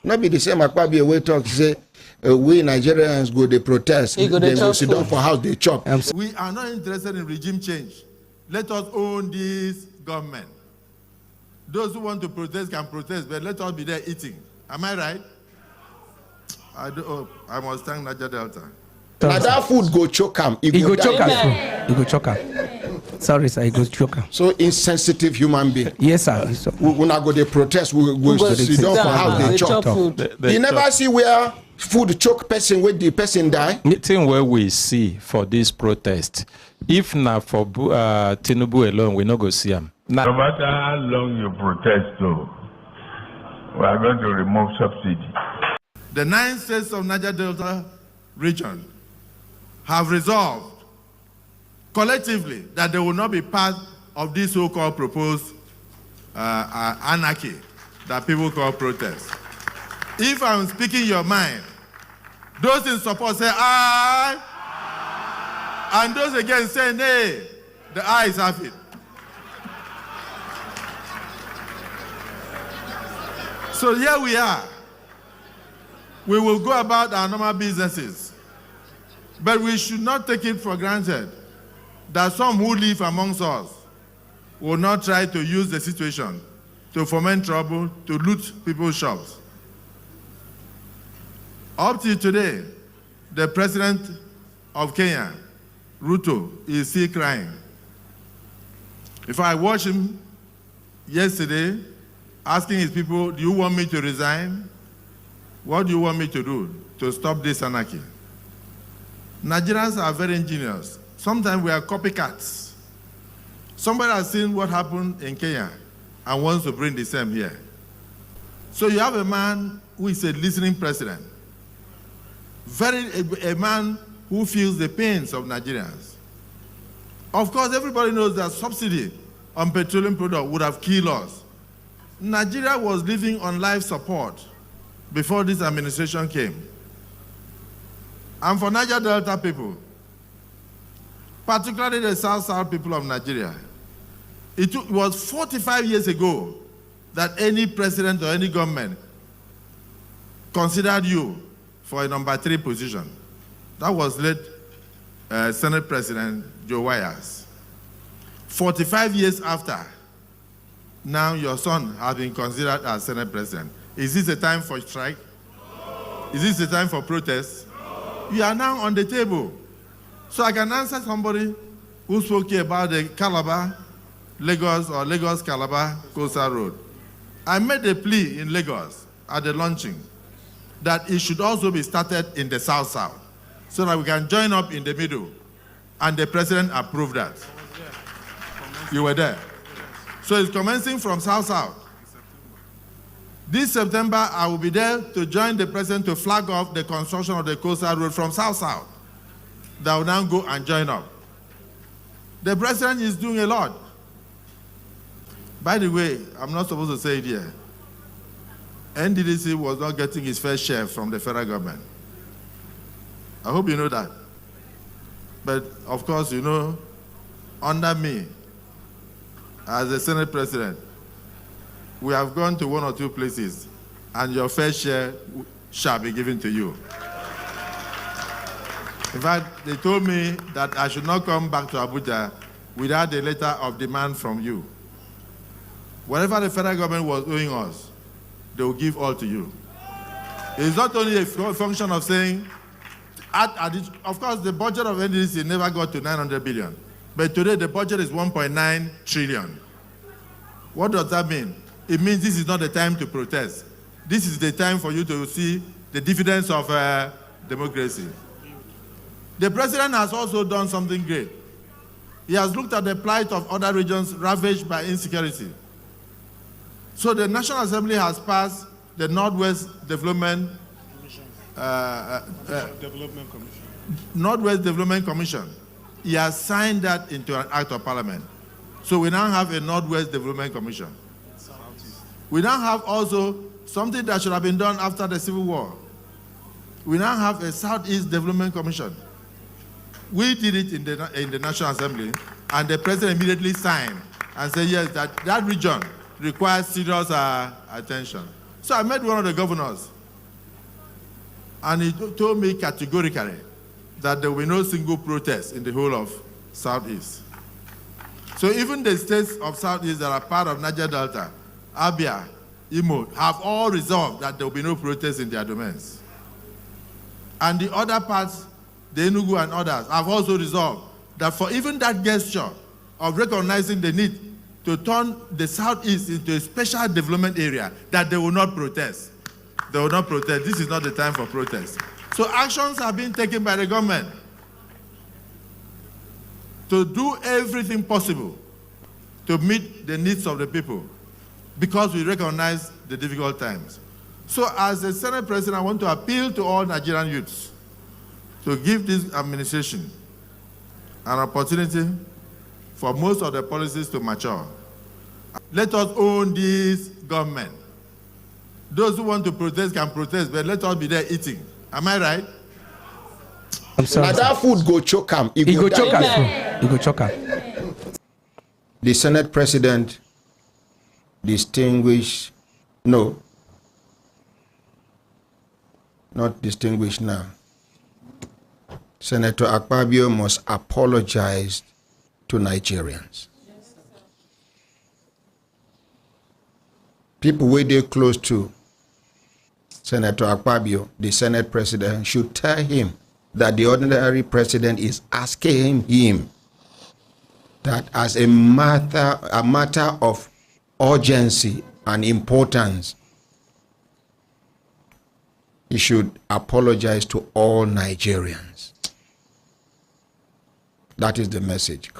Not be the same Akpabi away talk say we Nigerians go they protest. They go sit down for house they chop. We are not interested in regime change. Let us own this government. Those who want to protest can protest, but let us be there eating. Am I right? I must thank Niger Delta. Now that food go choke him. He go choke him. He go choke him. Sorry, sir. He go choke him. So insensitive human being. Yes, sir. We not go they protest. We go sit down for house they chop. You never see where food choke person with the person die. The thing where we see for this protest, if not for Tinubu alone, we not go see him. No matter how long you protest, though, we are going to remove subsidy. The 9 states of Niger Delta region have resolved collectively that they will not be part of this so-called proposed anarchy that people call protest. If I'm speaking your mind, those in support say aye, and those against say nay. The ayes have it. So here we are. We will go about our normal businesses. But we should not take it for granted that some who live amongst us will not try to use the situation to foment trouble, to loot people's shops. Up till today, the president of Kenya, Ruto, is still crying. If I watched him yesterday, asking his people, do you want me to resign? What do you want me to do to stop this anarchy? Nigerians are very ingenious. Sometimes we are copycats. Somebody has seen what happened in Kenya and wants to bring the same here. So you have a man who is a listening president, a man who feels the pains of Nigerians. Of course, everybody knows that subsidy on petroleum products would have killed us. Nigeria was living on life support before this administration came. And for Niger Delta people, particularly the South people of Nigeria, it was 45 years ago that any president or any government considered you for a number 3 position. That was late Senate President Joe Wires. 45 years after, now your son has been considered as Senate President. Is this a time for strike? Is this a time for protest? You are now on the table. So I can answer somebody who spoke here about the Calabar, Lagos or Lagos-Calabar Coastal Road. I made a plea in Lagos at the launching that it should also be started in the South-South so that we can join up in the middle. And the president approved that. You were there. So it's commencing from South-South. This September, I will be there to join the president to flag off the construction of the Coastal Road from South-South. That will now go and join up. The president is doing a lot. By the way, I'm not supposed to say it here. NDDC was not getting his fair share from the federal government. I hope you know that. But of course, you know, under me, as the Senate President, we have gone to 1 or 2 places, and your fair share shall be given to you. In fact, they told me that I should not come back to Abuja without a letter of demand from you. Whatever the federal government was owing us, they will give all to you. It's not only a function of saying, of course, the budget of NDDC never got to 900 billion, but today the budget is 1.9 trillion. What does that mean? It means this is not the time to protest. This is the time for you to see the dividends of democracy. The president has also done something great. He has looked at the plight of other regions ravaged by insecurity. So the National Assembly has passed the Northwest Development Commission. He has signed that into an act of parliament. So we now have a Northwest Development Commission. We now have also something that should have been done after the Civil War. We now have a Southeast Development Commission. We did it in the National Assembly, and the president immediately signed and said, yes, that region requires serious attention. So I met one of the governors, and he told me categorically that there will be no single protest in the whole of Southeast. So even the states of Southeast that are part of Niger Delta, Abia, Imo, have all resolved that there will be no protest in their domains. And the other parts, the Enugu and others, have also resolved that for even that gesture of recognizing the need to turn the Southeast into a special development area, that they will not protest. They will not protest. This is not the time for protest. So actions are being taken by the government to do everything possible to meet the needs of the people, because we recognize the difficult times. So as the Senate President, I want to appeal to all Nigerian youths to give this administration an opportunity for most of the policies to mature. Let us own this government. Those who want to protest can protest, but let us be there eating. Am I right? I'm sorry. Now that food go choke him. He go choke him. He go choke him. The Senate President distinguished, no, not distinguished now. Senator Akpabio must apologize to Nigerians. People where they close to Senator Akpabio, the Senate President, should tell him that the ordinary president is asking him that as a matter of urgency and importance, he should apologize to all Nigerians. That is the message.